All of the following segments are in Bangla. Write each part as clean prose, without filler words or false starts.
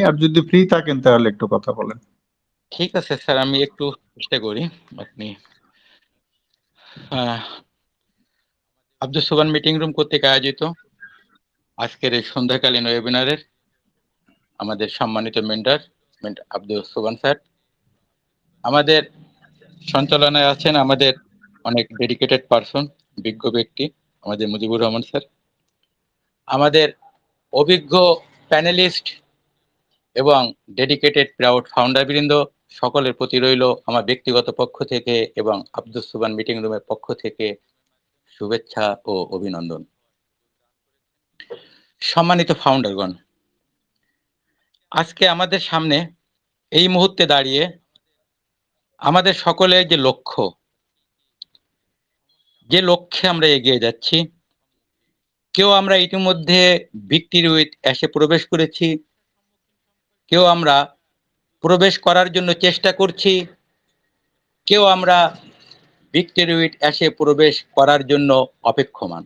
আর যদি ফ্রি থাকেন তাহলে একটু কথা বলেন। ঠিক আছে স্যার, আমি একটু চেষ্টা করি। আপনি আব্দুস সোবহান মিটিং রুম কর্তৃক আয়োজিত আজকের এই সন্ধ্যাকালীন ওয়েবিনারের আমাদের সম্মানিত মেন্টর আব্দুস সোবহান স্যার, আমাদের সঞ্চালনায় আছেন আমাদের অনেক ডেডিকেটেড পারসন, বিজ্ঞ ব্যক্তি আমাদের মুজিবুর রহমান স্যার, আমাদের অভিজ্ঞ প্যানেলিস্ট এবং ডেডিকেটেড প্রাউড ফাউন্ডার বৃন্দ, সকলের প্রতি রইল আমার ব্যক্তিগত পক্ষ থেকে এবং আব্দুস সোবহান মিটিং রুমের পক্ষ থেকে শুভেচ্ছা ও অভিনন্দন। সম্মানিত ফাউন্ডারগণ, আজকে আমাদের সামনে এই মুহূর্তে দাঁড়িয়ে আমাদের সকলের যে লক্ষ্যে আমরা এগিয়ে যাচ্ছি, কেউ আমরা ইতিমধ্যে ভিক্টরি উইথ অ্যাশে প্রবেশ করেছি, কেউ আমরা প্রবেশ করার জন্য চেষ্টা করছি, কেউ আমরা ভিক্টরি উইথ অ্যাশে প্রবেশ করার জন্য অপেক্ষমান।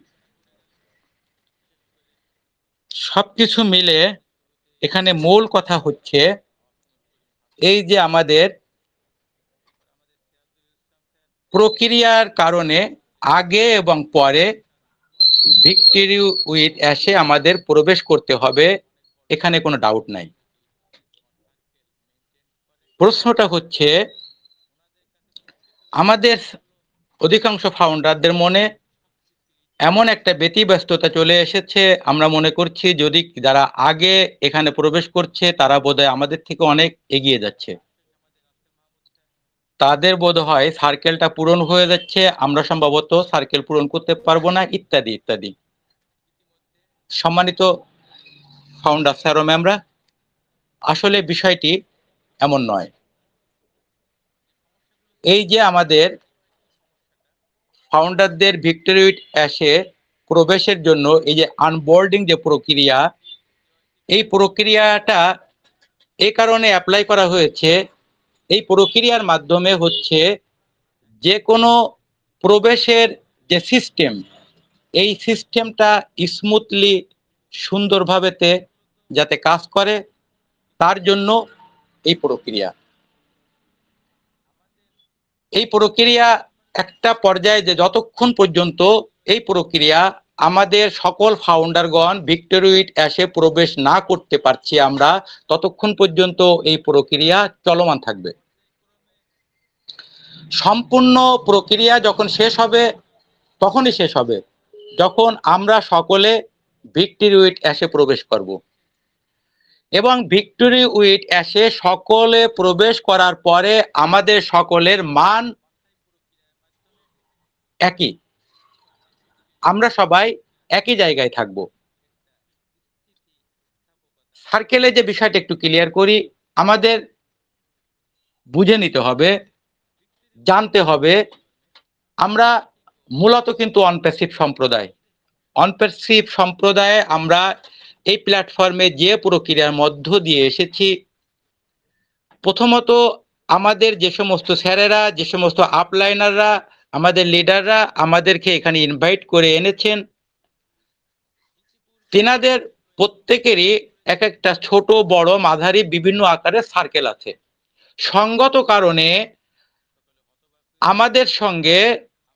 সবকিছু মিলে এখানে মূল কথা হচ্ছে এই যে আমাদের প্রক্রিয়ার কারণে আগে এবং পরে ভিক্টরি উইথ অ্যাশে আমাদের প্রবেশ করতে হবে, এখানে কোনো ডাউট নাই। প্রশ্নটা হচ্ছে আমাদের অধিকাংশ ফাউন্ডারদের মনে এমন একটা ব্যতিব্যস্ততা চলে এসেছে, আমরা মনে করছি যদি যারা আগে এখানে প্রবেশ করছে তারা বোধহয় আমাদের থেকে অনেক এগিয়ে যাচ্ছে, তাদের বোধ হয় সার্কেলটা পূরণ হয়ে যাচ্ছে, আমরা সম্ভবত সার্কেল পূরণ করতে পারবো না, ইত্যাদি ইত্যাদি। সম্মানিত ফাউন্ডার স্যার ও ম্যামরা, আসলে বিষয়টি এমন নয়। এই যে আমাদের ফাউন্ডারদের ভিক্টরি উইথ অ্যাশে প্রবেশের জন্য এই যে আনবোর্ডিং যে প্রক্রিয়া, এই প্রক্রিয়াটা এই কারণে অ্যাপ্লাই করা হয়েছে, এই প্রক্রিয়ার মাধ্যমে হচ্ছে যে কোনো প্রবেশের যে সিস্টেম, এই সিস্টেমটা স্মুথলি সুন্দরভাবেতে যাতে কাজ করে তার জন্য এই প্রক্রিয়া। এই প্রক্রিয়া একটা পর্যায়ে যে যতক্ষণ পর্যন্ত এই প্রক্রিয়া আমাদের সকল ফাউন্ডারগণ ভিক্টরি উইথ অ্যাশে প্রবেশ না করতে পারছি আমরা, ততক্ষণ পর্যন্ত এই প্রক্রিয়া চলমান থাকবে। সম্পূর্ণ প্রক্রিয়া যখন শেষ হবে তখনই শেষ হবে যখন আমরা সকলে ভিক্টরি উইথ অ্যাশে প্রবেশ করব। এবং ভিক্টরি উইথ অ্যাশে সকলে প্রবেশ করার পরে আমাদের সকলের মান একই, আমরা সবাই একই জায়গায় থাকব। সার্কেলে যে বিষয়টা একটু ক্লিয়ার করি, আমাদের বুঝে নিতে হবে, জানতে হবে আমরা মূলত কিন্তু অনপ্যাসিভ সম্প্রদায়। অনপ্যাসিভ সম্প্রদায়ে আমরা এই প্ল্যাটফর্মে যে প্রক্রিয়ার মধ্য দিয়ে এসেছি, প্রথমত আমাদের যে সমস্ত স্যারেরা, যে সমস্ত আপলাইনাররা, আমাদের লিডাররা আমাদেরকে এখানে ইনভাইট করে এনেছেন, তেনাদের প্রত্যেকেরই এক একটা ছোট বড় মাঝারি বিভিন্ন আকারের সার্কেল আছে। সঙ্গত কারণে আমাদের সঙ্গে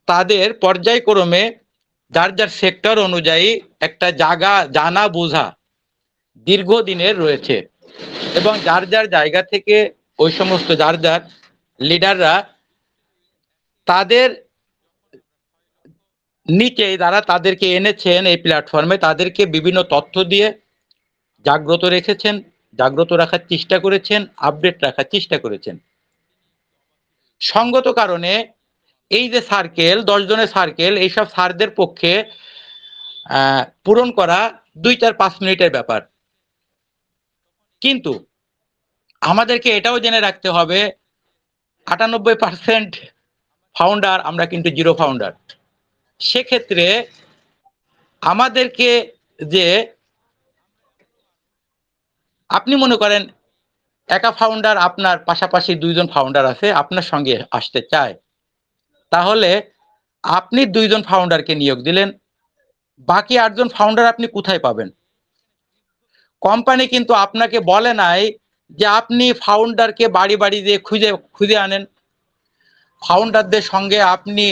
তাদের পর্যায়ক্রমে যার যার সেক্টর অনুযায়ী একটা জায়গা জানা বোঝা দীর্ঘদিনের রয়েছে, এবং যার যার জায়গা থেকে ওই সমস্ত যার যার লিডাররা তাদের নিচে যারা তাদেরকে এনেছেন এই প্ল্যাটফর্মে, তাদেরকে বিভিন্ন তথ্য দিয়ে জাগ্রত রেখেছেন, জাগ্রত রাখার চেষ্টা করেছেন, আপডেট রাখার চেষ্টা করেছেন। সঙ্গত কারণে এই যে সার্কেল, 10 জনের সার্কেল, এইসব স্যারদের পক্ষে পূরণ করা 2-4-5 মিনিটের ব্যাপার। কিন্তু আমাদেরকে এটাও জেনে রাখতে হবে 98% ফাউন্ডার আমরা কিন্তু জিরো ফাউন্ডার। সেক্ষেত্রে আমাদেরকে যে আপনি মনে করেন একা ফাউন্ডার, আপনার পাশাপাশি 2 জন ফাউন্ডার আছে আপনার সঙ্গে আসতে চায়, তাহলে আপনি 2 জন ফাউন্ডারকে নিয়োগ দিলেন, বাকি 8 জন ফাউন্ডার আপনি কোথায় পাবেন? কোম্পানি কিন্তু আপনাকে বলে নাই যে আপনি ফাউন্ডারকে বাড়ি বাড়ি দিয়ে খুঁজে খুঁজে আনেন, ফাউন্ডারদের সঙ্গে আপনি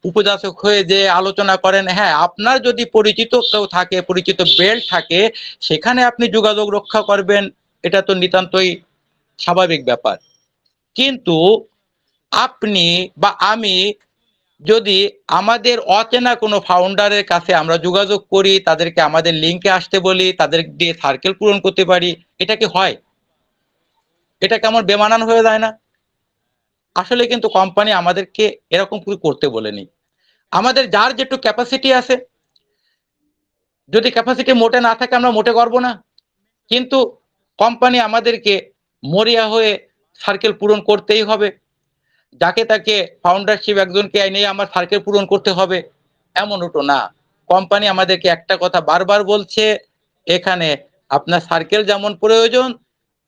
উপযাচক হয়ে যে আলোচনা করেন। হ্যাঁ, আপনার যদি পরিচিত কেউ থাকে, পরিচিত বেল্ট থাকে, সেখানে আপনি যোগাযোগ রক্ষা করবেন, এটা তো নিতান্তই স্বাভাবিক ব্যাপার। কিন্তু আপনি বা আমি যদি আমাদের অচেনা কোনো ফাউন্ডারের কাছে আমরা যোগাযোগ করি, তাদেরকে আমাদের লিঙ্কে আসতে বলি, তাদের দিয়ে সার্কেল পূরণ করতে পারি, এটা কি হয়? এটা কেমন বেমানান হয়ে যায় না? আসলে কিন্তু কোম্পানি আমাদেরকে এরকম করতে বলেনি। আমাদের যার যেটু ক্যাপাসিটি আছে, যদি ক্যাপাসিটি মোটে না থাকে আমরা মোটে করবো না, কিন্তু কোম্পানি আমাদেরকে মরিয়া হয়ে সার্কেল পূরণ করতেই হবে। যাকে তাকে ফাউন্ডারশিপ একজনকে নিয়ে আমার সার্কেল পূরণ করতে হবে এমনও তো না। কোম্পানি আমাদেরকে একটা কথা বারবার বলছে, এখানে আপনার সার্কেল যেমন প্রয়োজন,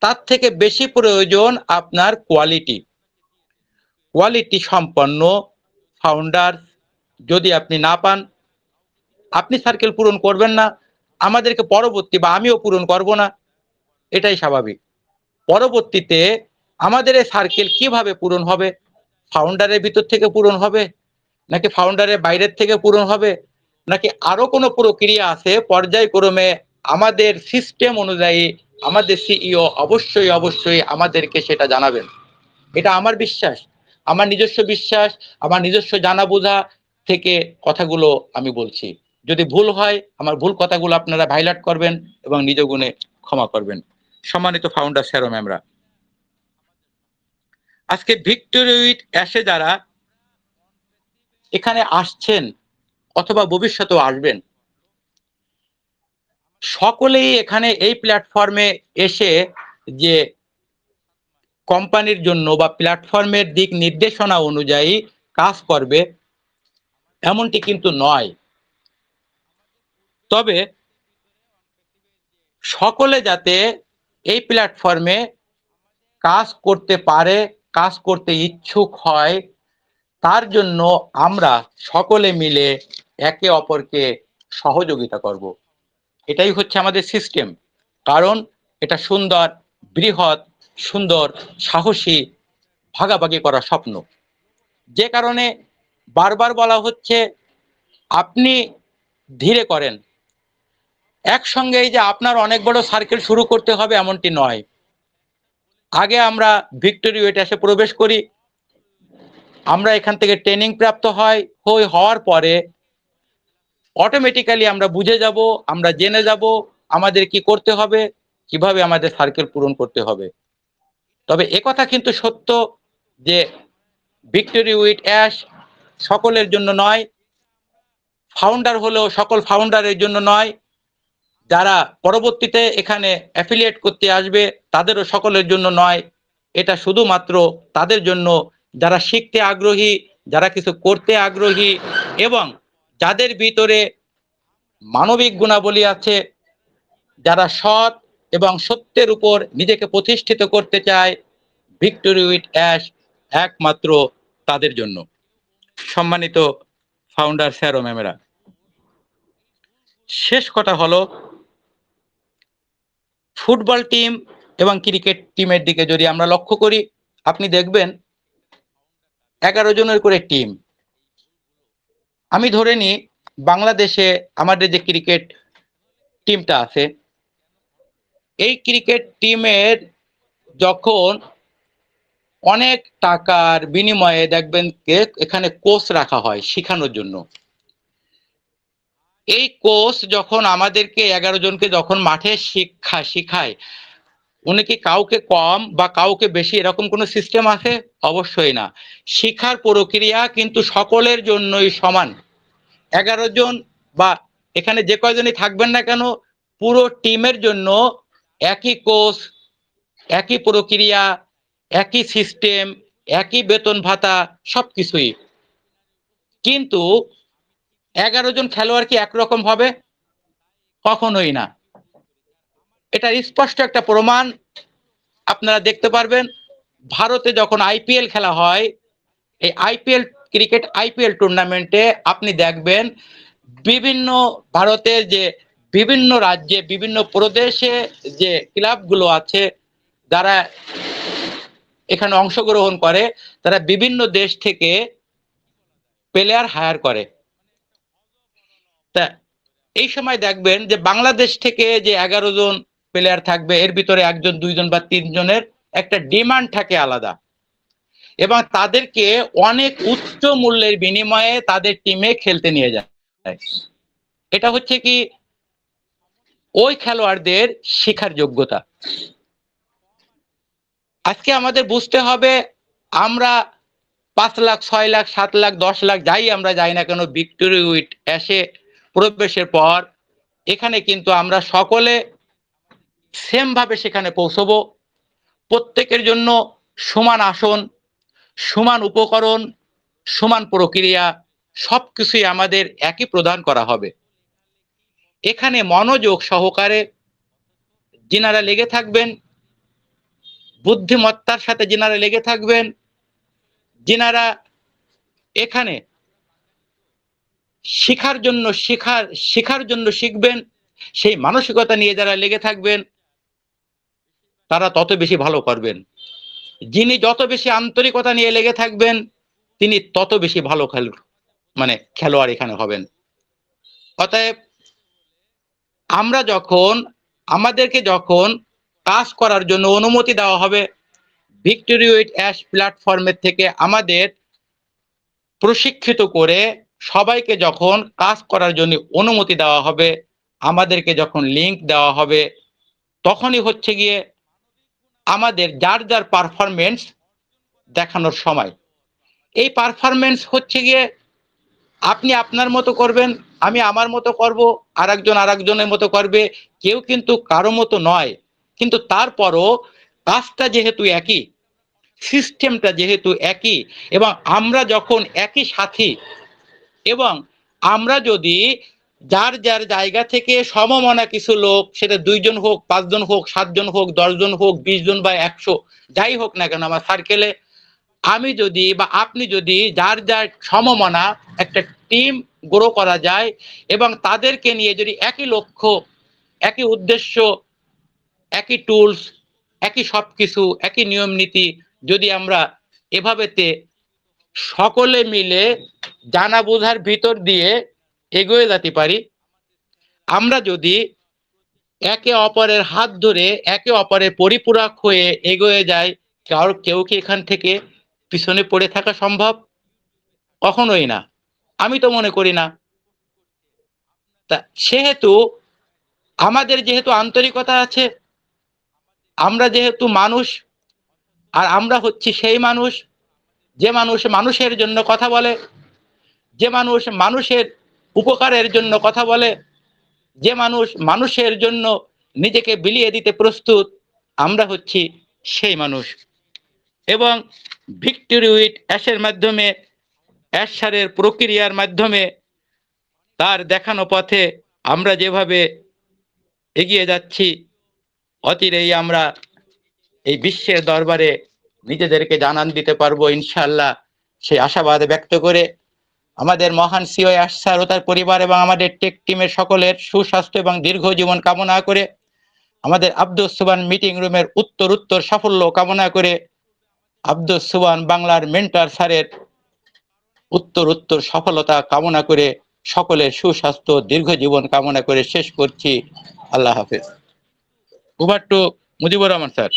তার থেকে বেশি প্রয়োজন আপনার কোয়ালিটি। কোয়ালিটি সম্পন্ন ফাউন্ডার যদি আপনি না পান, আপনি সার্কেল পূরণ করবেন না, আমাদেরকে পরবর্তী বা আমিও পূরণ করব না, এটাই স্বাভাবিক। পরবর্তীতে আমাদের এই সার্কেল কিভাবে পূরণ হবে? ফাউন্ডারের ভিতর থেকে পূরণ হবে, নাকি ফাউন্ডারের বাইরের থেকে পূরণ হবে, নাকি আরো কোনো প্রক্রিয়া আছে? পর্যায়ক্রমে আমাদের সিস্টেম অনুযায়ী আমাদের সিইও অবশ্যই অবশ্যই আমাদেরকে সেটা জানাবেন। এটা আমার বিশ্বাস, আমার নিজস্ব বিশ্বাস, আমার নিজস্ব জানা বোঝা থেকে কথাগুলো আমি বলছি। যদি ভুল হয়, আমার ভুল কথাগুলো আপনারা হাইলাইট করবেন এবং নিজ গুণে ক্ষমা করবেন। সম্মানিত ফাউন্ডার স্যার ও ম্যামরা, আজকে ভিক্টোরি উইথ অ্যাশে যারা এখানে আসছেন অথবা ভবিষ্যতেও আসবেন, সকলেই এখানে এই প্ল্যাটফর্মে এসে যে কোম্পানির জন্য বা প্ল্যাটফর্মের দিক নির্দেশনা অনুযায়ী কাজ করবে এমনটি কিন্তু নয়। তবে সকলে যাতে এই প্ল্যাটফর্মে কাজ করতে পারে, কাজ করতে ইচ্ছুক হয়, তার জন্য আমরা সকলে মিলে একে অপরকে সহযোগিতা করব। এটাই হচ্ছে আমাদের সিস্টেম। কারণ এটা সুন্দর, বৃহৎ, সুন্দর, সাহসী, ভাগাভাগি করা স্বপ্ন। যে কারণে বারবার বলা হচ্ছে আপনি ধীরে করেন। একসঙ্গে এই যে আপনার অনেক বড় সার্কেল শুরু করতে হবে এমনটি নয়। আগে আমরা ভিক্টোরি উইথ অ্যাশে প্রবেশ করি, আমরা এখান থেকে ট্রেনিং প্রাপ্ত হওয়ার পরে অটোমেটিক্যালি আমরা বুঝে যাব, আমরা জেনে যাব আমাদের কি করতে হবে, কিভাবে আমাদের সার্কেল পূরণ করতে হবে। তবে একথা কিন্তু সত্য যে ভিক্টোরি উইথ অ্যাশ সকলের জন্য নয়, ফাউন্ডার হলেও সকল ফাউন্ডারের জন্য নয়, যারা পরবর্তীতে এখানে অ্যাফিলিয়েট করতে আসবে তাদেরও সকলের জন্য নয়। এটা শুধুমাত্র তাদের জন্য যারা শিখতে আগ্রহী, যারা কিছু করতে আগ্রহী এবং যাদের ভিতরে মানবিক গুণাবলী আছে, যারা সৎ এবং সত্যের উপর নিজেকে প্রতিষ্ঠিত করতে চায়, ভিক্টোরি উইথ অ্যাশ একমাত্র তাদের জন্য। সম্মানিত ফাউন্ডার স্যার ও ম্যামেরা, শেষ কথা হলো, ফুটবল টিম এবং ক্রিকেট টিমের দিকে যদি আমরা লক্ষ্য করি, আপনি দেখবেন 11 জনের করে টিম। আমি ধরে নিই বাংলাদেশে আমাদের যে ক্রিকেট টিমটা আছে, এই ক্রিকেট টিমের যখন অনেক টাকার বিনিময়ে দেখবেন এখানে কোচ রাখা হয় শেখানোর জন্য। এই কোচ যখন আমাদেরকে 11 জনকে যখন মাঠে শিখায়, উনি কি কাউকে কম বা কাউকে বেশি এরকম কোনো সিস্টেম আছে? অবশ্যই না। শিক্ষার প্রক্রিয়া কিন্তু সকলের জন্যই সমান। 11 জন বা এখানে যে কয়জনই থাকবেন না কেন, পুরো টিমের জন্য একই কোচ, একই প্রক্রিয়া, একই সিস্টেম, একই বেতন ভাতা, সবকিছুই। কিন্তু 11 জন খেলোয়াড় কি একরকম হবে? কখনোই না। এটা স্পষ্ট একটা প্রমাণ আপনারা দেখতে পারবেন। ভারতে যখন আইপিএল খেলা হয়, এই ক্রিকেট আইপিএল টুর্নামেন্টে আপনি দেখবেন বিভিন্ন ভারতের যে বিভিন্ন রাজ্যে বিভিন্ন প্রদেশে যে ক্লাবগুলো আছে যারা এখানে অংশগ্রহণ করে, তারা বিভিন্ন দেশ থেকে প্লেয়ার হায়ার করে। তা এই সময় দেখবেন যে বাংলাদেশ থেকে যে 11 জন প্লেয়ার থাকবে, এর ভিতরে একজন, দুইজন বা তিনজনের একটা ডিমান্ড থাকে আলাদা, এবং তাদেরকে অনেক উচ্চ মূল্যের বিনিময়ে তাদের টিমে খেলতে নিয়ে যায়। এটা হচ্ছে কি ওই খেলোয়াড়দের শেখার যোগ্যতা। আজকে আমাদের বুঝতে হবে, আমরা 5 লাখ, 6 লাখ, 7 লাখ, 10 লাখ যাই আমরা যাই না কেন, ভিক্টোরি উইট অ্যাশে প্রবেশের পর এখানে কিন্তু আমরা সকলে সেম ভাবে সেখানে পৌঁছবো। প্রত্যেকের জন্য সমান আসন, সমান উপকরণ, সমান প্রক্রিয়া, সবকিছুই আমাদের একই প্রদান করা হবে। এখানে মনোযোগ সহকারে যিনারা লেগে থাকবেন, বুদ্ধিমত্তার সাথে যিনারা লেগে থাকবেন, যিনারা এখানে শেখার জন্য শিখবেন, সেই মানসিকতা নিয়ে যারা লেগে থাকবেন তারা তত বেশি ভালো করবেন। যিনি যত বেশি আন্তরিকতা নিয়ে লেগে থাকবেন তিনি তত বেশি ভালো খেলোয়াড় এখানে হবেন। অতএব আমাদেরকে যখন কাজ করার জন্য অনুমতি দেওয়া হবে, ভিক্টোরি উইট অ্যাশ প্ল্যাটফর্মের থেকে আমাদের প্রশিক্ষিত করে সবাইকে যখন কাজ করার জন্য অনুমতি দেওয়া হবে, আমাদেরকে যখন লিংক দেওয়া হবে, তখনই হচ্ছে গিয়ে আমাদের যার যার পারফরমেন্স দেখানোর সময়। এই পারফরমেন্স হচ্ছে গিয়ে আপনি আপনার মতো করবেন, আমি আমার মতো করব, আরেকজন আরেকজনের মতো করবে, কেউ কিন্তু কারো মতো নয়। কিন্তু তারপরও কাজটা যেহেতু একই, সিস্টেমটা যেহেতু একই, এবং আমরা যখন একই সাথী, এবং আমরা যদি যার যার জায়গা থেকে সমমনা কিছু লোক, সেটা 2 জন হোক, 5 জন হোক, 7 জন হোক, 10 জন হোক, 20 জন বা 100 যাই হোক না কেন, আমার সার্কেলে আমি যদি বা আপনি যদি যার যার সমমনা একটা টিম গ্রো করা যায়, এবং তাদেরকে নিয়ে যদি একই লক্ষ্য, একই উদ্দেশ্য, একই টুলস, একই সবকিছু, একই নিয়ম নীতি যদি আমরা এভাবেতে সকলে মিলে জানা বোঝার ভিতর দিয়ে এগিয়ে যেতে পারি, আমরা যদি একে অপরের হাত ধরে একে অপরের পরিপূরক হয়ে এগিয়ে যাই, কেউ কি এখান থেকে পিছনে পড়ে থাকা সম্ভব? কখনোই না, আমি তো মনে করি না। তা সেহেতু আমাদের যেহেতু আন্তরিকতা আছে, আমরা যেহেতু মানুষ, আর আমরা হচ্ছি সেই মানুষ যে মানুষ মানুষের জন্য কথা বলে, যে মানুষ মানুষের উপকারের জন্য কথা বলে, যে মানুষ মানুষের জন্য নিজেকে বিলিয়ে দিতে প্রস্তুত, আমরা হচ্ছি সেই মানুষ। এবং ভিক্টোরি উইট অ্যাশের মাধ্যমে, অ্যাশ স্যারের প্রক্রিয়ার মাধ্যমে, তার দেখানো পথে আমরা যেভাবে এগিয়ে যাচ্ছি, অচিরেই আমরা এই বিশ্বের দরবারে নিজেদেরকে জানান দিতে পারবো ইনশাআল্লাহ। সেই আশাবাদ ব্যক্ত করে আমাদের মহান সিও অ্যাশ স্যার ও তার পরিবার এবং আমাদের টেক টিমের সকলের সুস্বাস্থ্য এবং দীর্ঘ জীবন কামনা করে, আমাদের আব্দুস সুবহান মিটিং রুমের উত্তর সাফল্য কামনা করে, আব্দুস সুবহান বাংলার মেন্টর স্যারের উত্তর সফলতা কামনা করে, সকলের সুস্বাস্থ্য দীর্ঘ জীবন কামনা করে শেষ করছি। আল্লাহ হাফেজ। Over to Mujibur Rahman sir.